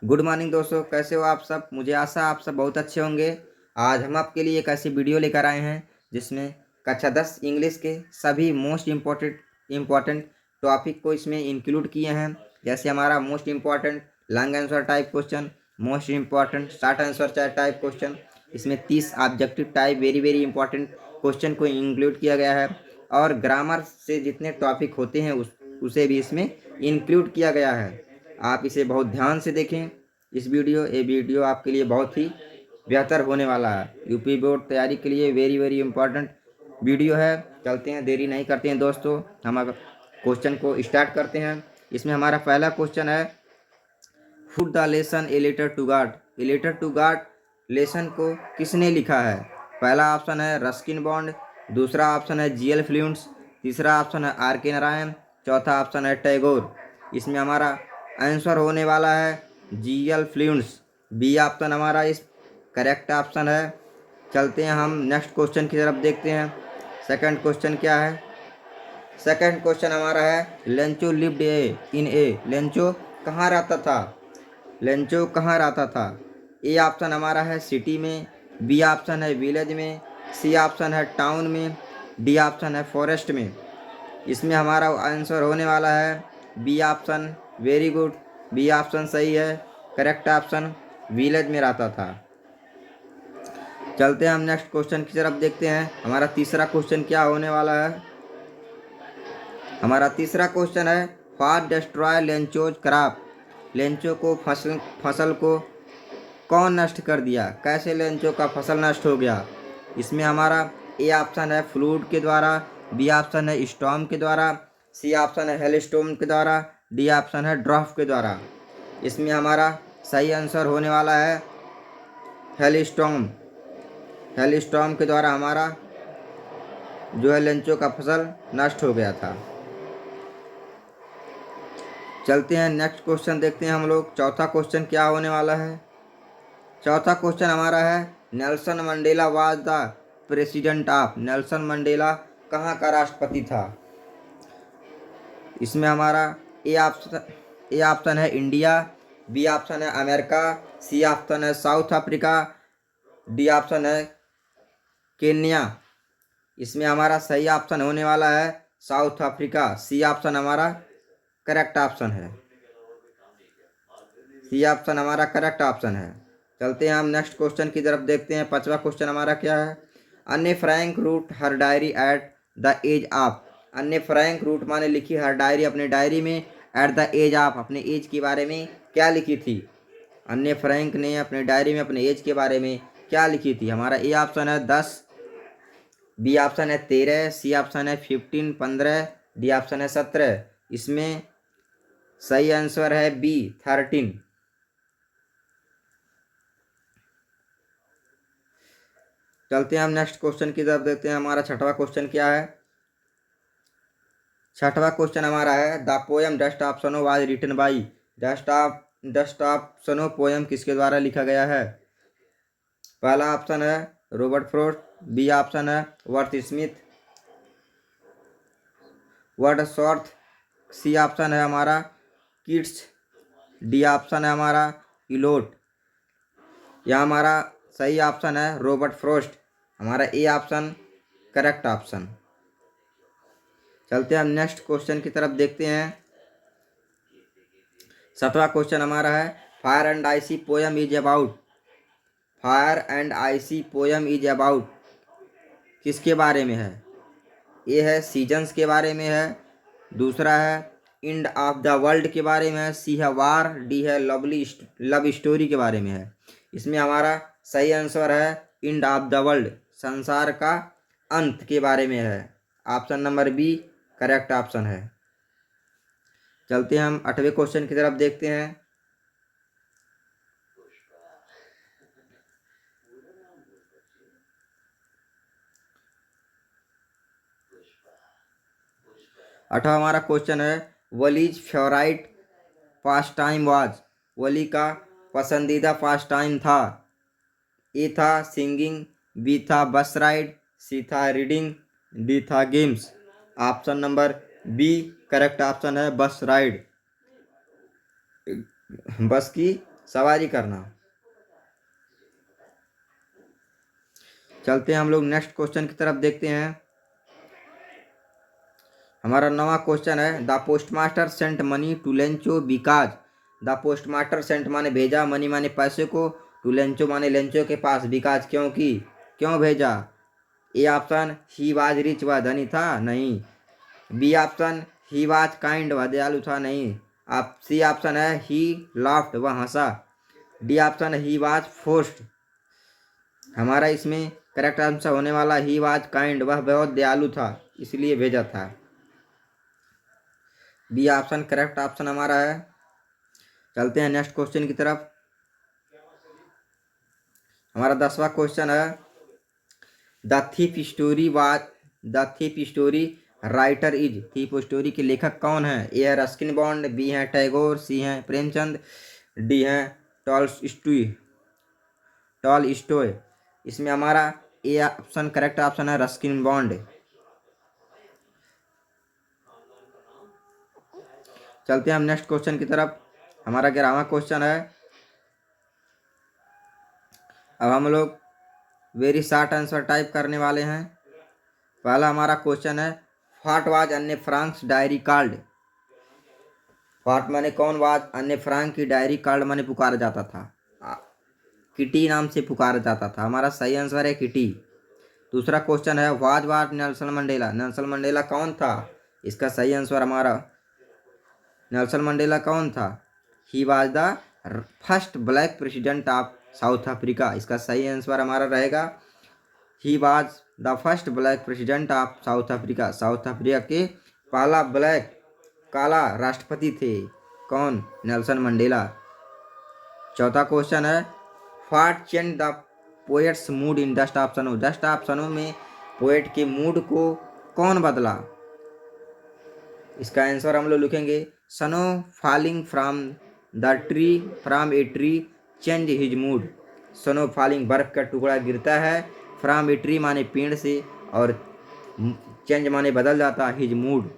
Good morning दोस्तों, कैसे हो आप सब। मुझे आशा आप सब बहुत अच्छे होंगे। आज हम आपके लिए एक ऐसी वीडियो लेकर आए हैं जिसमें कक्षा 10 इंग्लिश के सभी मोस्ट इम्पॉर्टेंट टॉपिक को इसमें इंक्लूड किए हैं। जैसे हमारा most important long answer type question, most important short answer type question, इसमें 30 objective type very very important question को इंक्लूड किया गया है। और ग्रामर से जितने टॉपिक होते हैं उसे भी इसमें इंक्लूड किया गया है। आप इसे बहुत ध्यान से देखें। ये वीडियो आपके लिए बहुत ही बेहतर होने वाला है। यूपी बोर्ड तैयारी के लिए वेरी वेरी इंपॉर्टेंट वीडियो है। चलते हैं, देरी नहीं करते हैं दोस्तों, हम अब क्वेश्चन को स्टार्ट करते हैं। इसमें हमारा पहला क्वेश्चन है, put the lesson a letter to God. A letter to God lesson को किसने लिखा है। पहला ऑप्शन है रस्किन बॉन्ड, दूसरा ऑप्शन है जीएल फ्लूएंट्स, तीसरा ऑप्शन है आर के नारायण, चौथा ऑप्शन है टैगोर। इसमें हमारा आंसर होने वाला है जीएल फ्लूएंट्स। बी ऑप्शन हमारा इस करेक्ट ऑप्शन है। चलते हैं हम नेक्स्ट क्वेश्चन की तरफ देखते हैं। सेकंड क्वेश्चन क्या है। सेकंड क्वेश्चन हमारा है, Lencho lived in A. Lencho कहाँ रहता था। लेंचो कहाँ रहता था। ए ऑप्शन हमारा है सिटी में, बी ऑप्शन है विलेज में, सी ऑप्शन है टाउन में, डी ऑप्शन है फॉरेस्ट में। इसमें हमारा आंसर होने वाला है B option. Very good, B option सही है। करेक्ट ऑप्शन विलेज में रहता था। चलते हैं हम नेक्स्ट क्वेश्चन की तरफ देखते हैं। हमारा तीसरा क्वेश्चन क्या होने वाला है। हमारा तीसरा क्वेश्चन है, what destroy Lencho's crop. Lencho को फसल को कौन नष्ट कर दिया। कैसे लेंचो का फसल नष्ट हो गया। इसमें हमारा ए ऑप्शन है फ्लूड के द्वारा, बी ऑप्शन है स्टॉर्म के द्वारा, सी ऑप्शन है हेलस्टॉर्म के द्वारा, डी ऑप्शन है ड्राफ्ट के द्वारा। इसमें हमारा सही आंसर होने वाला है हेलस्टॉर्म। हेलस्टॉर्म के द्वारा हमारा जो है लेंचो का फसल नष्ट हो गया था। चलते हैं नेक्स्ट क्वेश्चन देखते हैं हम लोग। चौथा क्वेश्चन क्या होने वाला है। चौथा क्वेश्चन हमारा है, Nelson Mandela was the president of. Nelson Mandela कहाँ का राष्ट्रपति था। इसमें हमारा ए ऑप्शन है इंडिया, बी ऑप्शन है अमेरिका, सी ऑप्शन है साउथ अफ्रीका, डी ऑप्शन है केन्या। इसमें हमारा सही ऑप्शन होने वाला है साउथ अफ्रीका। सी ऑप्शन हमारा करेक्ट ऑप्शन है। सी ऑप्शन हमारा करेक्ट ऑप्शन है। चलते हैं हम नेक्स्ट क्वेश्चन की तरफ देखते हैं। पांचवा क्वेश्चन हमारा क्या है, Anne Frank wrote her diary at the age of. Anne Frank wrote माने लिखी हर डायरी अपने डायरी में, एट द एज ऑफ अपने एज के बारे में क्या लिखी थी। अन्य फ्रैंक ने अपने डायरी में अपने एज के बारे में क्या लिखी थी। हमारा ए ऑप्शन है 10, बी ऑप्शन है 13, सी ऑप्शन है 15 15, डी ऑप्शन है 17। इसमें सही आंसर है बी 13। चलते हैं हम नेक्स्ट क्वेश्चन की तरफ देखते हैं। हमारा छठवां क्वेश्चन क्या है। छठवां क्वेश्चन हमारा है, the poem dust of snow was written by. Dust of snow poem किसके द्वारा लिखा गया है। पहला ऑप्शन है रॉबर्ट फ्रॉस्ट, बी ऑप्शन है worth Smith Wordsworth, C option है हमारा किट्स, डी ऑप्शन है हमारा इलोट। यह हमारा सही ऑप्शन है रॉबर्ट फ्रॉस्ट। हमारा ए ऑप्शन करेक्ट ऑप्शन। चलते हैं हम नेक्स्ट क्वेश्चन की तरफ देखते हैं। सातवां क्वेश्चन हमारा है, fire and ice poem is about. Fire and ice poem is about किसके बारे में है। ए है सीजन्स के बारे में है, दूसरा है एंड ऑफ द वर्ल्ड के बारे में है, सी है वार, डी है लव स्टोरी के बारे में है। इसमें हमारा सही आंसर है एंड ऑफ द वर्ल्ड, संसार का अंत के बारे में है। Option number B correct option है। चलते हैं हम 8वें क्वेश्चन की तरफ देखते हैं। 8वां हमारा क्वेश्चन है, वलीज फेवराइट पास टाइम वाज। वली का पसंदीदा पास टाइम था। ए था सिंगिंग, बी था बस राइड, सी था रीडिंग, डी था games. Option number B correct option है बस राइड। बस की सवारी करना। चलते हैं हम लोग नेक्स्ट क्वेश्चन की तरफ, देखते हैं। हमारा नवा क्वेश्चन है, the postmaster sent money to Lencho because. The postmaster sent माने भेजा, मनी माने पैसे को, टू लेंचो माने लेंचो के पास, बिकाज क्योंकि, क्यों भेजा। A option, he was rich वह धनी था, नहीं। B option, he was kind वह दयालु था, नहीं। आप सी ऑप्शन है, ही लाफ्ड वह हंसा। D option, he was forced. हमारा इसमें करेक्ट आंसर होने वाला ही वाज काइंड, वह बहुत दयालु था इसलिए भेजा था। बी ऑप्शन करेक्ट ऑप्शन हमारा है। चलते हैं नेक्स्ट क्वेश्चन की तरफ। हमारा 10वां क्वेश्चन है, the thief story was, the thief story writer is. Thief story के लेखक कौन है। ए है रस्किन बॉन्ड, बी है टैगोर, सी है प्रेमचंद, डी है टॉल स्टोय। इसमें हमारा ए ऑप्शन करेक्ट ऑप्शन है, रस्किन बॉन्ड। चलते हैं हम नेक्स्ट क्वेश्चन की तरफ। हमारा 11वां क्वेश्चन है। अब हम लोग वेरी शॉर्ट आंसर टाइप करने वाले हैं। पहला हमारा क्वेश्चन है, व्हाट वाज अन्य फ्रांक्स डायरी कॉल्ड। व्हाट माने कौन, वाज अन्य फ्रांक की डायरी कॉल्ड माने पुकारा जाता था, किटी नाम से पुकारा जाता था। हमारा सही आंसर है किटी। दूसरा क्वेश्चन है, was Nelson Mandela. Nelson Mandela कौन था। इसका सही आंसर हमारा, नेल्सन मंडेला कौन था। He was the first black president of south Africa. इसका सही आंसर हमारा रहेगा, he was the first black president of south Africa. South Africa के पहला ब्लैक, काला राष्ट्रपति थे, कौन, नेल्सन मंडेला। चौथा क्वेश्चन है, what change the poets mood in dust of सनो। डस्ट ऑफ सनो में पोएट के मूड को कौन बदला। इसका आंसर हम लोग लिखेंगे, सनो falling from the tree, from a tree change his mood. सनो फॉलिंग बर्फ का टुकड़ा गिरता है, फ्रॉम ए ट्री माने पेड़ से, और चेंज माने बदल जाता है, हिज मूड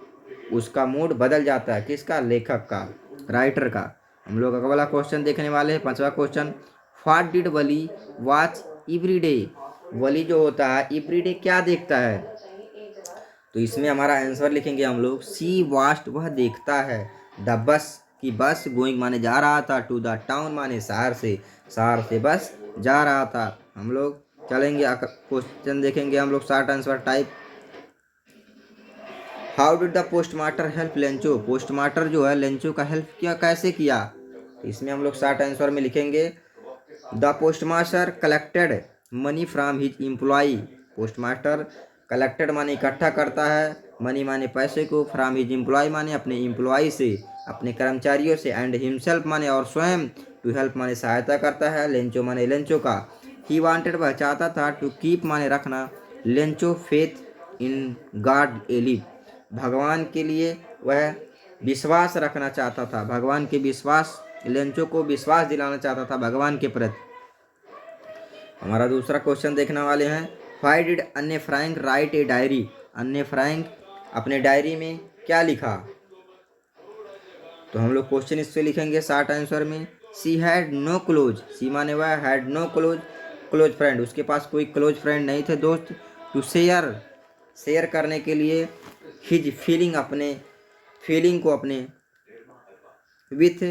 उसका मूड बदल जाता है, किसका, लेखक का, राइटर का। हम लोग अगला क्वेश्चन देखने वाले हैं, 5वां question, what did Wali watch every day. Wali जो होता है एवरी डे क्या देखता है। तो इसमें हमारा आंसर लिखेंगे हम लोग, सी वास्ट वह देखता है, द बस की बस, गोइंग माने जा रहा था, टू द टाउन माने शहर से बस जा रहा था। हम लोग चलेंगे क्वेश्चन देखेंगे हम लोग, short answer type. How did the postmaster help Lencho. Postmaster जो है लेंचो का हेल्प किया, कैसे किया। तो इसमें हम लोग शॉर्ट आंसर में लिखेंगे, the postmaster collected money from his employee. Postmaster collected माने इकट्ठा करता है, मनी माने पैसे को, फ्रॉम हिज एम्प्लॉय माने अपने एम्प्लॉय से, अपने कर्मचारियों से, एंड हिमसेल्फ माने और स्वयं, टू हेल्प माने सहायता करता है, लेंचो माने लेंचो का। ही वांटेड वह चाहता था, टू कीप माने रखना, Lencho faith in God alive भगवान के लिए वह विश्वास रखना चाहता था, भगवान के विश्वास, लेंचो को विश्वास दिलाना चाहता था भगवान के प्रति। हमारा दूसरा क्वेश्चन देखने वाले हैं, व्हाई डिड अन्य फ्रैंक राइट ए डायरी। अन्य फ्रैंक अपने डायरी में क्या लिखा। तो हम लोग क्वेश्चन इससे लिखेंगे शॉर्ट आंसर में, सी हैड नो क्लोज। सी माने वह, हैड नो क्लोज फ्रेंड, उसके पास कोई क्लोज फ्रेंड नहीं थे, दोस्त। टू शेयर करने के लिए, हिज फीलिंग अपने फीलिंग को, अपने विथ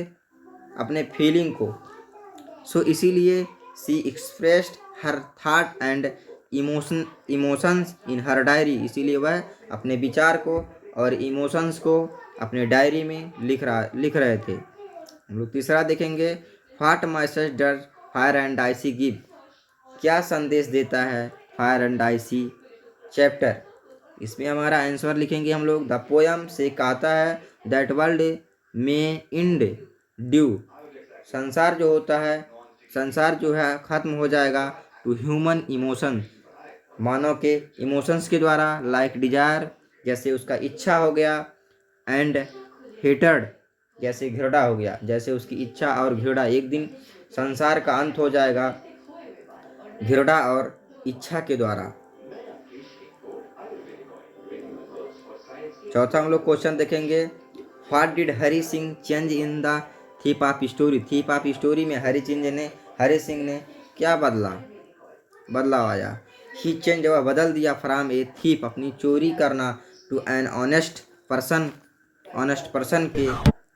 अपने फीलिंग को, सो इसीलिए she expressed her thought and emotions in her diary. इसीलिए वह अपने विचार को और इमोशंस को अपने डायरी में लिख रहे थे। हम लोग तीसरा देखेंगे, what message does fire and ice give. क्या संदेश देता है फायर एंड आइसी चैप्टर। इसमें हमारा आंसर लिखेंगे हम लोग, द पोयम से कहता है, दैट वर्ल्ड में इंड ड्यू। संसार जो होता है, संसार जो है खत्म हो जाएगा, टू ह्यूमन इमोशन मानव के इमोशंस के द्वारा, लाइक डिजायर जैसे उसका इच्छा हो गया, एंड हेटर्ड जैसे घृणा हो गया, जैसे उसकी इच्छा और घृणा, एक दिन संसार का अंत हो जाएगा घृणा और इच्छा के द्वारा। चौथा हम लोग क्वेश्चन देखेंगे, what did Hari Singh change in the thief of story. Thief of story में हरि सिंह ने क्या बदलाव आया। ही चेंज, वह बदल दिया, फ्रॉम ए थीप, अपनी चोरी करना, टू एन ऑनेस्ट पर्सन के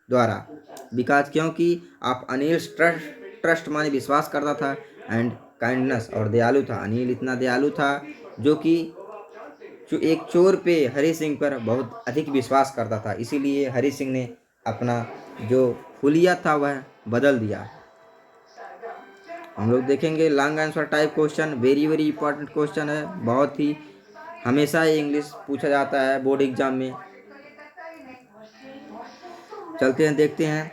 द्वारा। बिकॉज, क्योंकि आप अनिल ट्रस्ट माने विश्वास करता था, एंड काइंडनेस, और दयालु था। अनिल इतना दयालु था जो कि एक चोर पे हरि सिंह पर बहुत अधिक विश्वास करता था, इसीलिए हरि सिंह ने अपना जो हुलिया था वह बदल दिया। हम लोग देखेंगे long answer type question, very very important question है, बहुत ही हमेशा ये इंग्लिश पूछा जाता है बोर्ड एग्जाम में। चलते हैं, देखते हैं।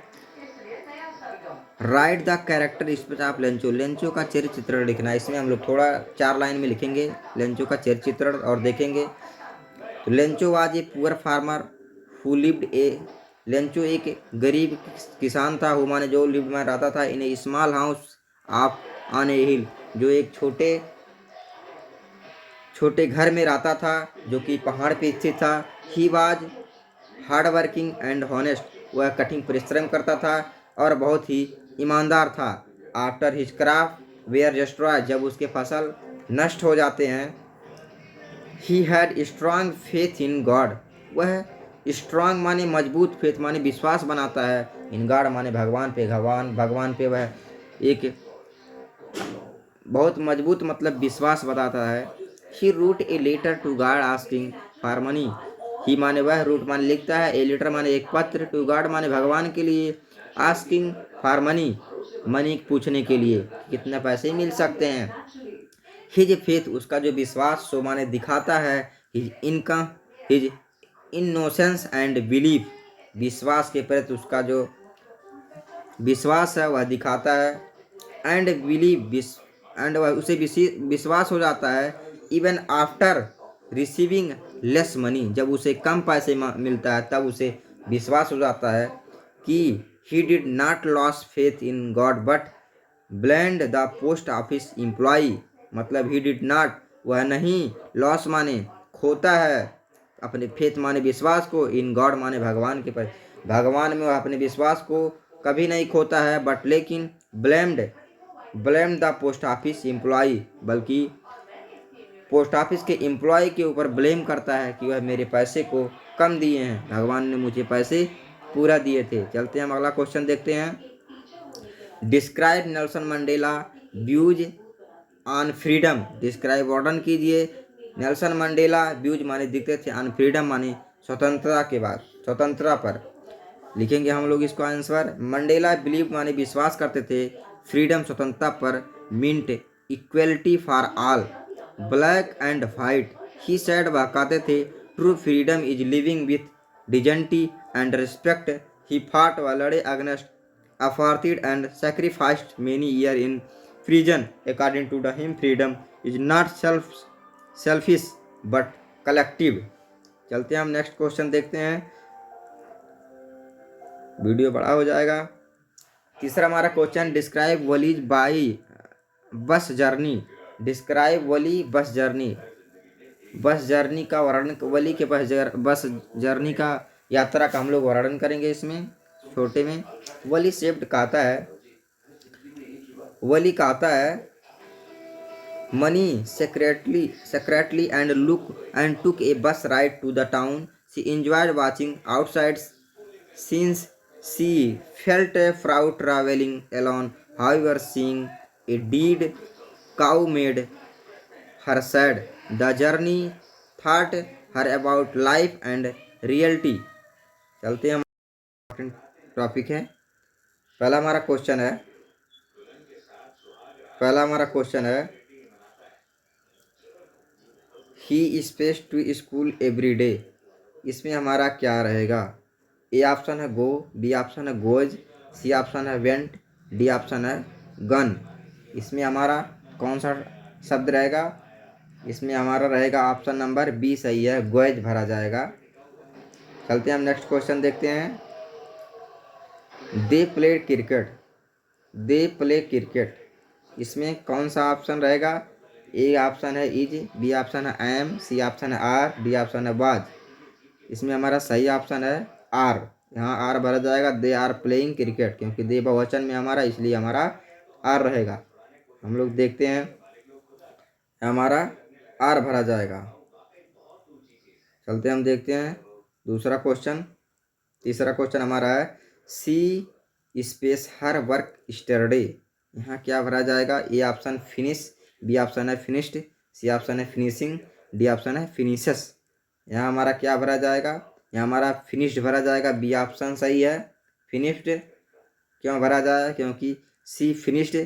Right the character speech of Lencho. Lencho का चरित्र चित्रण लिखना है। इसमें हम लोग थोड़ा 4 लाइन में लिखेंगे लेंचो का चरित्र चित्रण और देखेंगे। तो Lencho was a poor farmer who lived A. Lencho एक गरीब किसान था, हु माने जो लिव्ड में रहता था, इन ए स्मॉल हाउस ऑफ ऑन ए हिल, जो एक छोटे घर में रहता था जो कि पहाड़ पे स्थित था। He was hard working and honest, वह कठिन परिश्रम करता था और बहुत ही ईमानदार था। After his crop were destroy, जब उसके फसल नष्ट हो जाते हैं, he had strong faith in God, वह स्ट्रांग माने मजबूत, फेथ माने विश्वास बनाता है, इन गॉड माने भगवान पे, भगवान पे वह एक बहुत मजबूत मतलब विश्वास बताता है। He wrote a letter to God asking for money. He माने वह, रूट माने लिखता है, ए लेटर माने एक पत्र, टू गॉड माने भगवान के लिए, आस्किंग फॉर मनी पूछने के लिए कितने पैसे मिल सकते हैं। हिज फेथ, उसका जो विश्वास सो माने दिखाता है, हिज इनोसेंस एंड बिलीफ, विश्वास के प्रति उसका जो विश्वास है वह दिखाता है, एंड बिलीव, एंड वह उसे विश्वास हो जाता है, even after receiving less money, जब उसे कम पैसे मिलता है तब उसे विश्वास हो जाता है कि he did not loss faith in God but blend the post office employee, मतलब ही डिड नॉट, वह नहीं, लॉस माने खोता है, अपने फेथ माने विश्वास को, इन गॉड माने भगवान के पर, भगवान में वह अपने विश्वास को कभी नहीं खोता है, बट लेकिन blamed the post office employee, बल्कि पोस्ट ऑफिस के एम्प्लॉय के ऊपर ब्लेम करता है कि वह मेरे पैसे को कम दिए हैं, भगवान ने मुझे पैसे पूरा दिए थे। चलते हैं, हम अगला क्वेश्चन देखते हैं। Describe Nelson Mandela views on freedom. Describe वर्णन कीजिए नेल्सन मंडेला व्यूज माने दिखते थे, ऑन फ्रीडम माने स्वतंत्रता के बाद, स्वतंत्रता पर। लिखेंगे हम लोग इसको आंसर। मंडेला बिलीव माने विश्वास करते थे, फ्रीडम स्वतंत्रता पर, meant equality for all, black and white, he said, वह कहते थे, true freedom is living with dignity and respect, he fought, वह लड़े against apartheid and sacrificed many year in prison, according to the him freedom is not selfish but collective. चलते हैं, हम next question देखते हैं, वीडियो बड़ा हो जाएगा। तीसरा हमारा question, describe Wali's by bus journey. Describe Wali bus journey, bus journey का वर्णन, वली के बस जर्नी का यात्रा का हम लोग वर्णन करेंगे। इसमें छोटे में वली शेप्ड कहता है, वली कहता है, money secretly and took a bus ride to the town. She enjoyed watching outside since she felt proud traveling alone. However, seeing a dead cow made her sad. The journey taught her about life and reality. चलते हैं, topic है। पहला हमारा question है, he space to school every day. इसमें हमारा क्या रहेगा? ए ऑप्शन है गो, बी ऑप्शन है गोज, सी ऑप्शन है वेंट, डी ऑप्शन है गन। इसमें हमारा कौन सा शब्द रहेगा? इसमें हमारा रहेगा ऑप्शन नंबर बी सही है, गोज भरा जाएगा। चलते हैं, हम नेक्स्ट क्वेश्चन देखते हैं। दे प्ले क्रिकेट, इसमें कौन सा ऑप्शन रहेगा? ए ऑप्शन है इज, बी ऑप्शन है एम, सी ऑप्शन है आर, डी ऑप्शन है वाज। इसमें हमारा सही ऑप्शन है आर, यहाँ आर भरा जाएगा, दे आर प्लेइंग क्रिकेट, क्योंकि दे बहुवचन में हमारा, इसलिए हमारा आर रहेगा। हम लोग देखते हैं, हमारा आर भरा जाएगा। चलते हम देखते हैं दूसरा क्वेश्चन। तीसरा क्वेश्चन हमारा है सी स्पेस हर वर्क स्टरडे। यहाँ क्या भरा जाएगा? A option finish, B option है फिनिश्ड, सी ऑप्शन है फिनिशिंग, डी ऑप्शन है फिनिशेस। यहाँ हमारा क्या भरा जाएगा? यहाँ हमारा फिनिश्ड भरा जाएगा, बी ऑप्शन सही है। फिनिश्ड क्यों भरा जाएगा? क्योंकि सी फिनिश्ड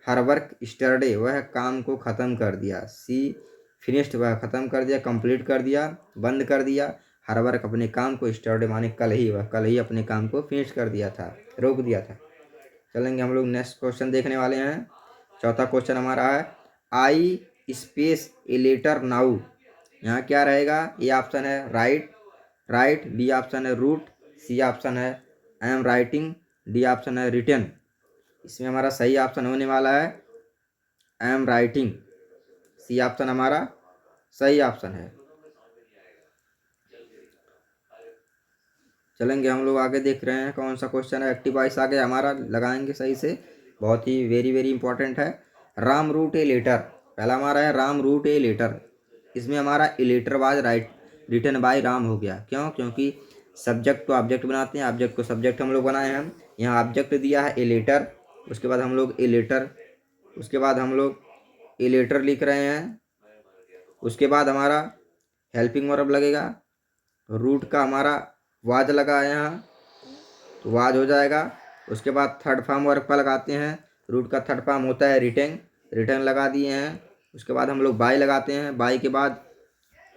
हर वर्क स्टरडे, वह काम को ख़त्म कर दिया। सी फिनिश्ड, वह ख़त्म कर दिया, कंप्लीट कर दिया, बंद कर दिया। हर वर्क अपने काम को, स्टरडे माने कल ही, वह कल ही अपने काम को फिनिश कर दिया था, रोक दिया था। चलेंगे हम लोग नेक्स्ट क्वेश्चन देखने वाले हैं। चौथा क्वेश्चन हमारा है I space a letter now. यहाँ क्या रहेगा? ए ऑप्शन है राइट, राइट, बी ऑप्शन है रूट, सी ऑप्शन है I am writing, D option है रिटन। इसमें हमारा सही ऑप्शन होने वाला है I am writing. C option हमारा सही ऑप्शन है। चलेंगे हम लोग आगे, देख रहे हैं कौन सा क्वेश्चन है। एक्टिव वॉइस आगे हमारा लगाएंगे सही से, बहुत ही वेरी वेरी इंपॉर्टेंट है। राम रूट ए लेटर, पहला हमारा है राम रूट ए लेटर। इसमें हमारा a letter was write written by Ram हो गया। क्यों? क्योंकि सब्जेक्ट को ऑब्जेक्ट बनाते हैं, ऑब्जेक्ट को सब्जेक्ट हम लोग बनाए हैं। यहाँ ऑब्जेक्ट दिया है ए लेटर, उसके बाद हम लोग ए लेटर, उसके बाद हम लोग ए लेटर लिख रहे हैं। उसके बाद हमारा हेल्पिंग वर्ब लगेगा, रूट का हमारा वाज लगा है यहाँ, तो वाज हो जाएगा। उसके बाद थर्ड फॉर्म वर्ब का लगाते हैं, रूट का थर्ड फॉर्म होता है रिटर्न, रिटर्न लगा दिए हैं। उसके बाद हम लोग बाय लगाते हैं, बाय के बाद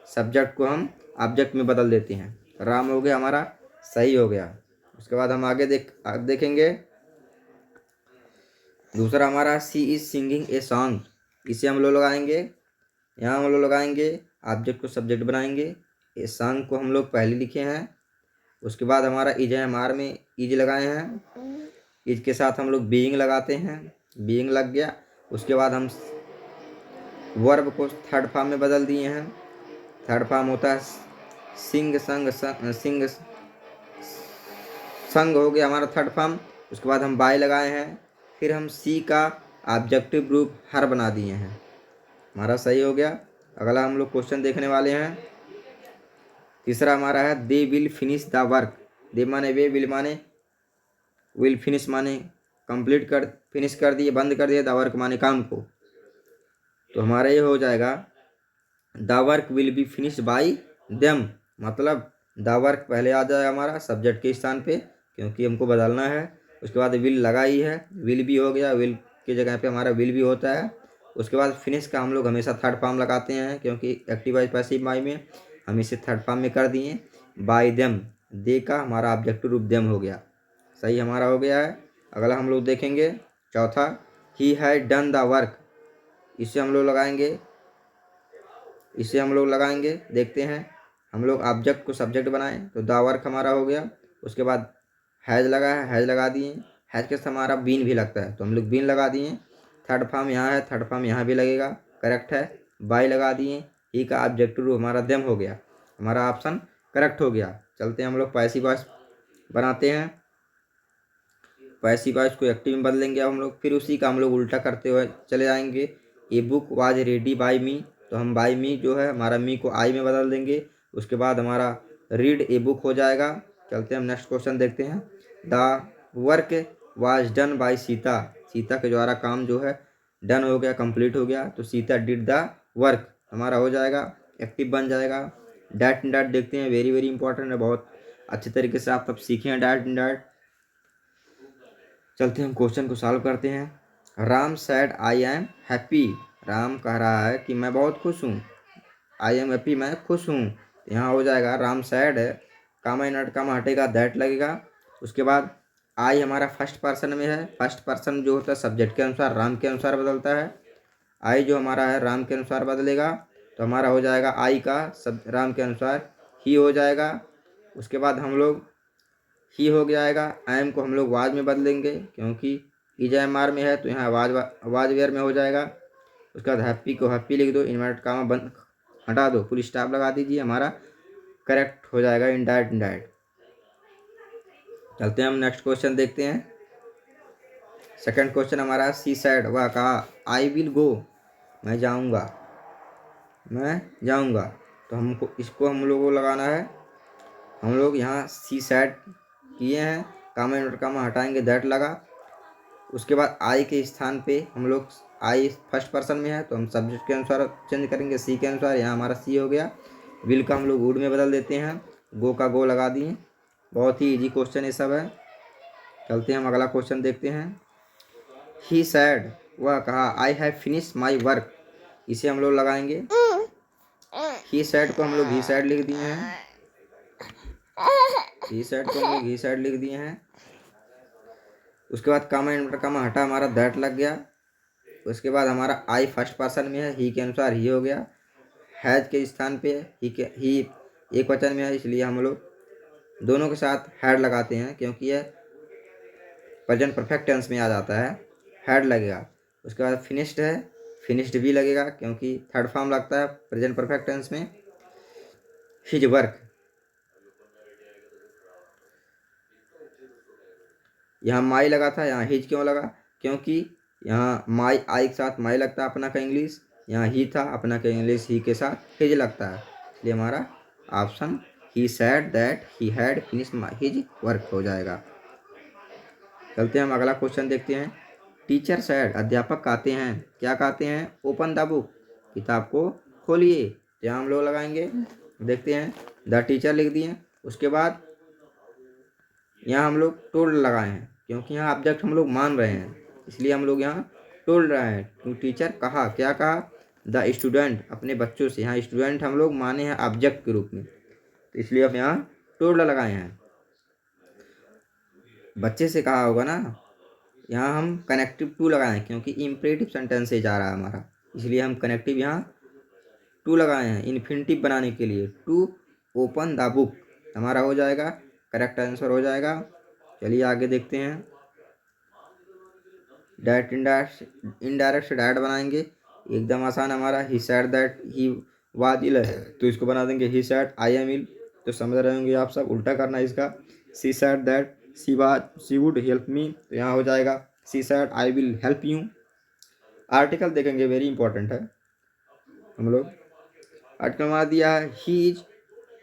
सब्जेक्ट को हम ऑब्जेक्ट में बदल देते हैं। राम हो गया हमारा, सही हो गया। उसके बाद हम आगे देखेंगे। दूसरा हमारा सी इज सिंगिंग ए सॉन्ग, इसे हम लोग लगाएंगे, यहाँ हम लोग लगाएंगे, ऑब्जेक्ट को सब्जेक्ट बनाएंगे। ए सॉन्ग को हम लोग पहले लिखे हैं। उसके बाद हमारा इज है, हमार में इज लगाए हैं, इज के साथ हम लोग बीइंग लगाते हैं, बीइंग लग गया। उसके बाद हम वर्ब को थर्ड फॉर्म में बदल दिए हैं, थर्ड फॉर्म होता है सिंग, सिंग संग हो गया हमारा थर्ड फॉर्म। उसके बाद हम बाय लगाए हैं, फिर हम सी का ऑब्जेक्टिव रूप हर बना दिए हैं, हमारा सही हो गया। अगला हम लोग क्वेश्चन देखने वाले हैं। तीसरा हमारा है they will finish the work. They माने वे, विल माने विल, फिनिश माने कंप्लीट कर, फिनिश कर दिए, बंद कर दिए, द वर्क माने काम को। तो हमारा ये हो जाएगा the work will be finished bye them, मतलब द वर्क पहले आ जाएगा हमारा सब्जेक्ट के स्थान पे, क्योंकि हमको बदलना है। उसके बाद विल लगा ही है, विल भी हो गया, विल की जगह पे हमारा विल भी होता है। उसके बाद फिनिश का हम लोग हमेशा थर्ड फॉर्म लगाते हैं, क्योंकि एक्टिव वाइज पैसिव वाइज में हम इसे थर्ड फॉर्म में कर दिए। बाय देम, दे का हमारा ऑब्जेक्टिव रूप देम हो गया, सही हमारा हो गया है। अगला हम लोग देखेंगे चौथा, he had done the work. इसे हम लोग लगाएंगे, इसे हम लोग लगाएंगे, देखते हैं। हम लोग ऑब्जेक्ट को सब्जेक्ट बनाएं, तो द वर्क हमारा हो गया। उसके बाद हैज लगा है, हैज लगा दिए, हैज के साथ हमारा बीन भी लगता है, तो हम लोग बीन लगा दिए। थर्ड फॉर्म यहाँ है, थर्ड फॉर्म यहाँ भी लगेगा, करेक्ट है। बाय लगा दिए, ही का ऑब्जेक्टिव रूप हमारा देम हो गया, हमारा ऑप्शन करेक्ट हो गया। चलते हैं हम लोग पैसिव वॉइस बनाते हैं। पैसिव वॉइस को एक्टिव में बदलेंगे हम लोग, फिर उसी का हम लोग उल्टा करते हुए चले जाएंगे। A book was ready by me, तो हम बाय मी जो है हमारा मी को आई में बदल देंगे। उसके बाद हमारा रीड ए बुक हो जाएगा। चलते हैं हम नेक्स्ट क्वेश्चन देखते हैं। The work was done by Sita, Sita के द्वारा काम जो है डन हो गया, कंप्लीट हो गया, तो सीता डिड द वर्क हमारा हो जाएगा, एक्टिव बन जाएगा। डैट एंड डैट देखते हैं, वेरी वेरी इंपॉर्टेंट है, बहुत अच्छे तरीके से आप सब सीखे हैं डैट एंड डैट। चलते हम क्वेश्चन को सॉल्व करते हैं। Ram sad I am happy, Ram कह रहा है कि मैं बहुत खुश हूँ, आई एम हैप्पी मैं खुश हूँ, यहाँ हो जाएगा राम सैड है, कामा नट कामा हटेगा, दैट लगेगा। उसके बाद आई हमारा फर्स्ट पर्सन में है, फर्स्ट पर्सन जो होता है सब्जेक्ट के अनुसार राम के अनुसार बदलता है। आई जो हमारा है राम के अनुसार बदलेगा, तो हमारा हो जाएगा आई का सब राम के अनुसार ही हो जाएगा। उसके बाद हम लोग ही हो जाएगा, एम को हम लोग वाज में बदलेंगे, क्योंकि इज एम आर में है, तो यहाँ वाज वेयर में हो जाएगा। उसके बाद हैप्पी को हैप्पी लिख दो, इन्वर्ट कामा बंद हटा दो, फुल स्टॉप लगा दीजिए, हमारा करेक्ट हो जाएगा इन डायट। चलते हैं हम नेक्स्ट क्वेश्चन देखते हैं। सेकंड क्वेश्चन हमारा सी सैड, वह कहा आई विल गो, मैं जाऊंगा, मैं जाऊंगा। तो हमको इसको हम लोगों को लगाना है। हम लोग यहाँ सी सैड किए हैं, कामा इन्वर्टर कामा हटाएंगे, दैट लगा। उसके बाद आई के स्थान पे हम लोग, आई फर्स्ट पर्सन में है तो हम सब्जेक्ट के अनुसार चेंज करेंगे, सी के अनुसार। यहाँ हमारा सी हो गया। विल का हम लोग वुड में बदल देते हैं, गो का गो लगा दिए। बहुत ही इजी क्वेश्चन ये सब है। चलते हैं हम अगला क्वेश्चन देखते हैं। ही सैड, वह कहा I have finish my work, इसे हम लोग लगाएंगे। ही सैड को हम लोग ही सैड लिख दिए हैं, ही सैड को हम लोग ही सैड लिख दिए हैं। उसके बाद कामा इन्वर्टर कामा हटा, हमारा दैट लग गया। उसके बाद हमारा आई फर्स्ट पर्सन में है, ही के अनुसार ही हो गया। हैज के स्थान पे है, ही एक वचन में है, इसलिए हम लोग दोनों के साथ हैड लगाते हैं, क्योंकि यह प्रेजेंट परफेक्ट टेंस में आ जाता है, हैड लगेगा। उसके बाद फिनिश्ड है, फिनिश्ड भी लगेगा क्योंकि थर्ड फॉर्म लगता है प्रेजेंट परफेक्ट टेंस में। हिज वर्क, यहाँ माई लगा था, यहाँ हिज क्यों लगा? क्योंकि यहाँ माई आई के साथ माई लगता है अपना का इंग्लिश, यहाँ ही था अपना का इंग्लिश ही के साथ हिज लगता है, इसलिए हमारा option he said that he had finish his work हो जाएगा। चलते हैं हम अगला क्वेश्चन देखते हैं। टीचर सैड, अध्यापक कहते हैं, क्या कहते हैं? ओपन द बुक, किताब को खोलिए। यहाँ हम लोग लगाएंगे, देखते हैं, द टीचर लिख दिए। उसके बाद यहाँ हम लोग टोल्ड लगाए हैं, क्योंकि यहाँ ऑब्जेक्ट हम लोग मान रहे हैं, इसलिए हम लोग यहाँ टोल्ड रहे हैं। तो टीचर कहा, क्या कहा? द स्टूडेंट, अपने बच्चों से। यहाँ स्टूडेंट हम लोग माने हैं ऑब्जेक्ट के रूप में, तो इसलिए हम यहाँ टोल्ड लगाए हैं। बच्चे से कहा होगा ना, यहाँ हम कनेक्टिव टू लगाए हैं क्योंकि इम्परेटिव सेंटेंस से जा रहा है हमारा, इसलिए हम कनेक्टिव यहाँ टू लगाए हैं इन्फिनिटिव बनाने के लिए। टू ओपन द बुक हमारा हो जाएगा, करेक्ट आंसर हो जाएगा। चलिए आगे देखते हैं। डायरेक्ट इनडायरेक्ट से डायरेक्ट बनाएंगे, एकदम आसान हमारा। He said that he was ill है, तो इसको बना देंगे ही सैड आई एम इल, तो समझ रहे होंगे आप सब। उल्टा करना है इसका, she said that she would help me, तो यहाँ हो जाएगा she said I will help you. Article देखेंगे, वेरी इंपॉर्टेंट है। हम लोग आर्टिकल हमारा दिया है ही इज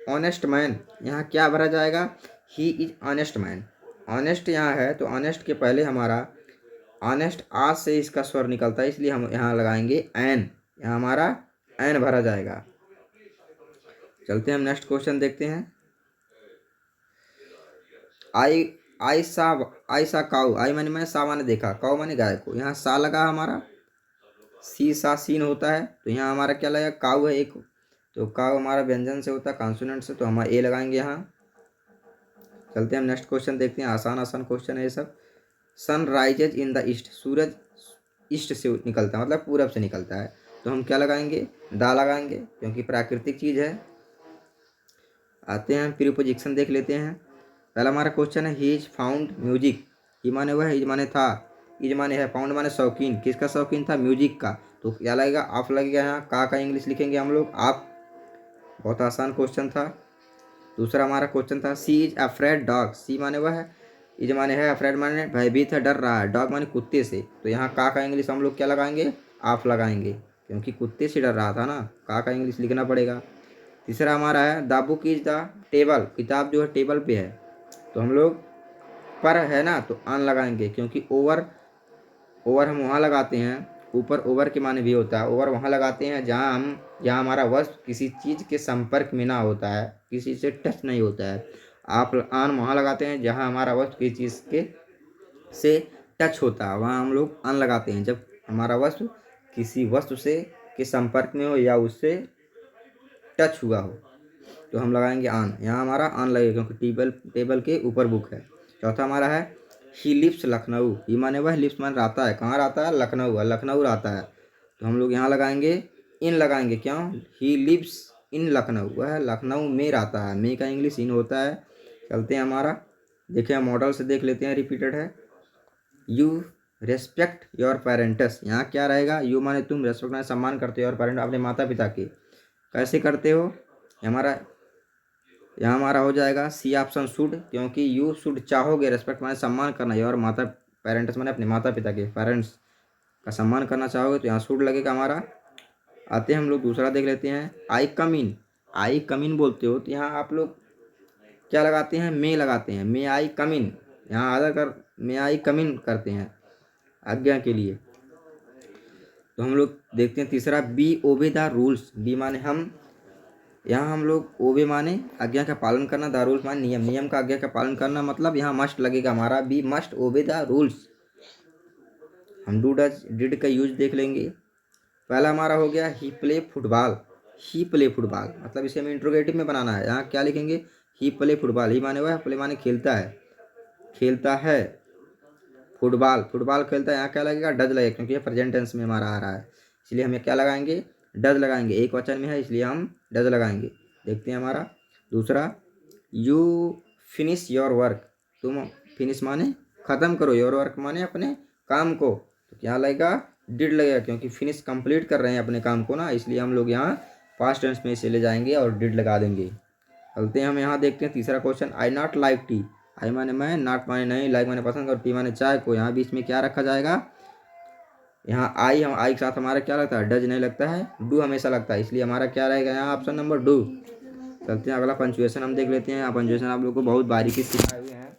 ऑनेस्ट मैन, यहाँ क्या भरा जाएगा? He is honest man. Honest यहाँ है तो ऑनेस्ट के पहले हमारा ऑनेस्ट आज से इसका स्वर निकलता है, इसलिए हम यहाँ लगाएंगे एन, यहाँ हमारा एन भरा जाएगा। चलते हैं हम नेक्स्ट क्वेश्चन देखते हैं। आई सा काऊ, आई माने मैं, सा माने देखा, काऊ माने गाय को, यहाँ सा लगा हमारा। सी सा सीन होता है, तो यहाँ हमारा क्या लगेगा? काऊ है एक, तो काऊ हमारा व्यंजन से होता है, कॉन्सोनेंट से, तो हम ए लगाएंगे यहाँ। चलते हैं हम नेक्स्ट क्वेश्चन देखते हैं। आसान आसान क्वेश्चन है ये सब। Sun rises in the east, सूरज ईस्ट से निकलता है, मतलब पूरब से निकलता है, तो हम क्या लगाएंगे? दा लगाएंगे, क्योंकि प्राकृतिक चीज़ है। आते हैं प्रीपोजिशन देख लेते हैं। पहला हमारा क्वेश्चन है ही इज फाउंड म्यूजिक, ही माने वह, इज माने था, इज माने है, फाउंड माने शौकीन, किसका शौकीन था? म्यूजिक का, तो क्या लगेगा? आप लगेगा। यहाँ का इंग्लिश लिखेंगे हम लोग आप। बहुत आसान क्वेश्चन था। दूसरा हमारा क्वेश्चन था सी इज अफ्रेड डॉग, सी माने वह है, इज माने है, अफ्रेड माने भयभीत है, डर रहा है, डॉग माने कुत्ते से, तो यहाँ का इंग्लिश हम लोग क्या लगाएंगे? आप लगाएंगे, क्योंकि कुत्ते से डर रहा था ना, का इंग्लिश लिखना पड़ेगा। तीसरा हमारा है the book is the table, किताब जो है टेबल पे है, तो हम लोग पर है ना, तो ऑन लगाएंगे, क्योंकि ओवर हम वहाँ लगाते हैं, ऊपर ओवर के माने भी होता है, ओवर वहाँ लगाते हैं जहाँ हमारा वस्तु किसी चीज़ के संपर्क में ना होता है, किसी से टच नहीं होता है। आप ऑन वहाँ लगाते हैं जहाँ हमारा वस्तु किसी चीज़ के से टच होता है, वहाँ हम लोग ऑन लगाते हैं। जब हमारा वस्तु किसी वस्तु से के संपर्क में हो या उससे टच हुआ हो, तो हम लगाएंगे ऑन, यहाँ हमारा ऑन लगेगा, क्योंकि टेबल के ऊपर बुक है। चौथा हमारा है ही लिव्स लखनऊ, ही माने वह, लिव्स माने रहता है, कहाँ रहता है? लखनऊ, लखनऊ रहता है, तो हम लोग यहाँ लगाएंगे इन लगाएंगे, क्यों? ही लिव्स इन लखनऊ, वह लखनऊ में रहता है, मे का इंग्लिश इन होता है। चलते हैं हमारा, देखिए मॉडल से देख लेते हैं, रिपीटेड है। यू रेस्पेक्ट योर पेरेंट्स, यहाँ क्या रहेगा? यू माने तुम, रेस्पेक्ट माने सम्मान करते हो, और पेरेंट अपने माता पिता के, कैसे करते हो? हमारा यहाँ हमारा हो जाएगा सी ऑप्शन शुड, क्योंकि यू शुड चाहोगे, रेस्पेक्ट माने सम्मान करना, और माता पेरेंट्स माने अपने माता पिता के पेरेंट्स का सम्मान करना चाहोगे तो यहाँ शुड लगेगा हमारा। आते हैं हम लोग दूसरा देख लेते हैं, आई कम इन। आई कम इन बोलते हो तो यहाँ आप लोग क्या लगाते हैं, मे लगाते हैं, मे आई कम इन। यहाँ आदर कर मे आई कम इन करते हैं आज्ञा के लिए। तो हम लोग देखते हैं तीसरा, बी ओबे द रूल्स। बी माने हम, यहाँ हम लोग ओबे माने आज्ञा का पालन करना, द रूल्स माने नियम, नियम का आज्ञा का पालन करना, मतलब यहाँ मस्ट लगेगा हमारा, be must obey the rules. हम डू डज डिड का यूज देख लेंगे। पहला हमारा हो गया he play football. He play football मतलब इसे हमें इंट्रोगेटिव में बनाना है। यहाँ क्या लिखेंगे, ही प्ले फुटबॉल, ही माने हुआ है, प्ले माने खेलता है, खेलता है फुटबॉल, फुटबॉल खेलता है। यहाँ क्या लगेगा, डज लगेगा, क्योंकि ये प्रेजेंट टेंस में हमारा आ रहा है, इसलिए हमें क्या लगाएंगे, डज लगाएंगे। एक वचन में है इसलिए हम डज लगाएंगे। देखते हैं हमारा दूसरा, यू फिनिश योर वर्क। तुम फिनिश माने ख़त्म करो, योर वर्क माने अपने काम को, तो क्या लगेगा, डिड लगेगा, क्योंकि फिनिश कंप्लीट कर रहे हैं अपने काम को ना, इसलिए हम लोग यहाँ पास्ट टेंस में इसे ले जाएंगे और डिड लगा देंगे। चलते हैं हम यहाँ देखते हैं तीसरा question, I not like tea. I माने मैं, नॉट माने नहीं, लाइक माने पसंद, और टी माने चाय को। यहाँ बीच में क्या रखा जाएगा, यहाँ आई, हम आई के साथ हमारा क्या लगता है, डज नहीं लगता है, डू हमेशा लगता है, इसलिए हमारा क्या रहेगा यहाँ ऑप्शन नंबर डू। चलते हैं अगला पंचुएशन हम देख लेते हैं। पंचुएशन आप लोग को बहुत बारीकी से सिखाए हुए हैं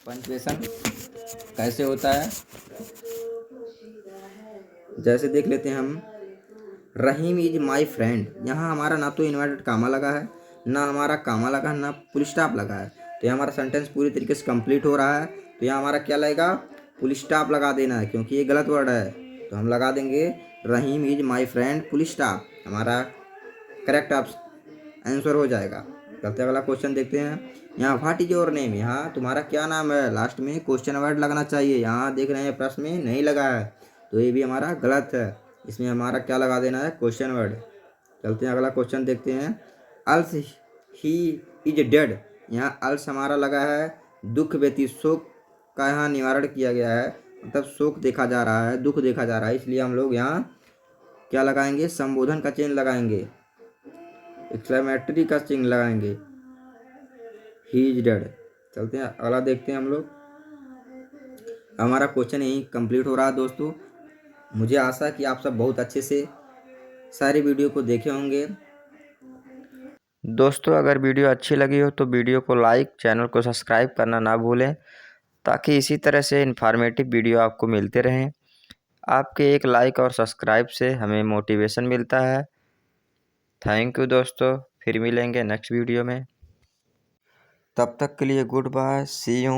पंचुएशन कैसे होता है। जैसे देख लेते हैं हम, रहीम इज माई फ्रेंड। यहाँ हमारा ना तो इन्वर्टेड कामा लगा है, ना हमारा कामा लगा है, ना फुल स्टॉप लगा है, तो यहाँ हमारा सेंटेंस पूरी तरीके से कंप्लीट हो रहा है। तो यहाँ हमारा क्या लगेगा, फुल स्टॉप लगा देना है, क्योंकि ये गलत वर्ड है, तो हम लगा देंगे Rahim is my friend full stop, हमारा करेक्ट आंसर हो जाएगा। चलते अगला क्वेश्चन देखते हैं। यहाँ व्हाट इज योर नेम, यहाँ तुम्हारा क्या नाम है, लास्ट में क्वेश्चन वर्ड लगना चाहिए। यहाँ देख रहे हैं प्रश्न में नहीं लगा है, तो ये भी हमारा गलत है, इसमें हमारा क्या लगा देना है, क्वेश्चन वर्ड। चलते हैं अगला क्वेश्चन देखते हैं, अल्स ही इज डेड। यहाँ अल्स हमारा लगा है दुख व्यतीत, शोक का यहाँ निवारण किया गया है, मतलब शोक देखा जा रहा है, दुख देखा जा रहा है, इसलिए हम लोग यहाँ क्या लगाएंगे, संबोधन का चिन्ह लगाएंगे, एक्सक्लेमेटरी का चिन्ह लगाएंगे, ही इज डेड। चलते हैं अगला देखते हैं हम लोग। हमारा क्वेश्चन यहीं कंप्लीट हो रहा है दोस्तों। मुझे आशा है कि आप सब बहुत अच्छे से सारी वीडियो को देखे होंगे। दोस्तों अगर वीडियो अच्छी लगी हो तो वीडियो को लाइक, चैनल को सब्सक्राइब करना ना भूलें, ताकि इसी तरह से इन्फॉर्मेटिव वीडियो आपको मिलते रहें। आपके एक लाइक और सब्सक्राइब से हमें मोटिवेशन मिलता है। थैंक यू दोस्तों, फिर मिलेंगे नेक्स्ट वीडियो में। तब तक के लिए गुड बाय, सी यू।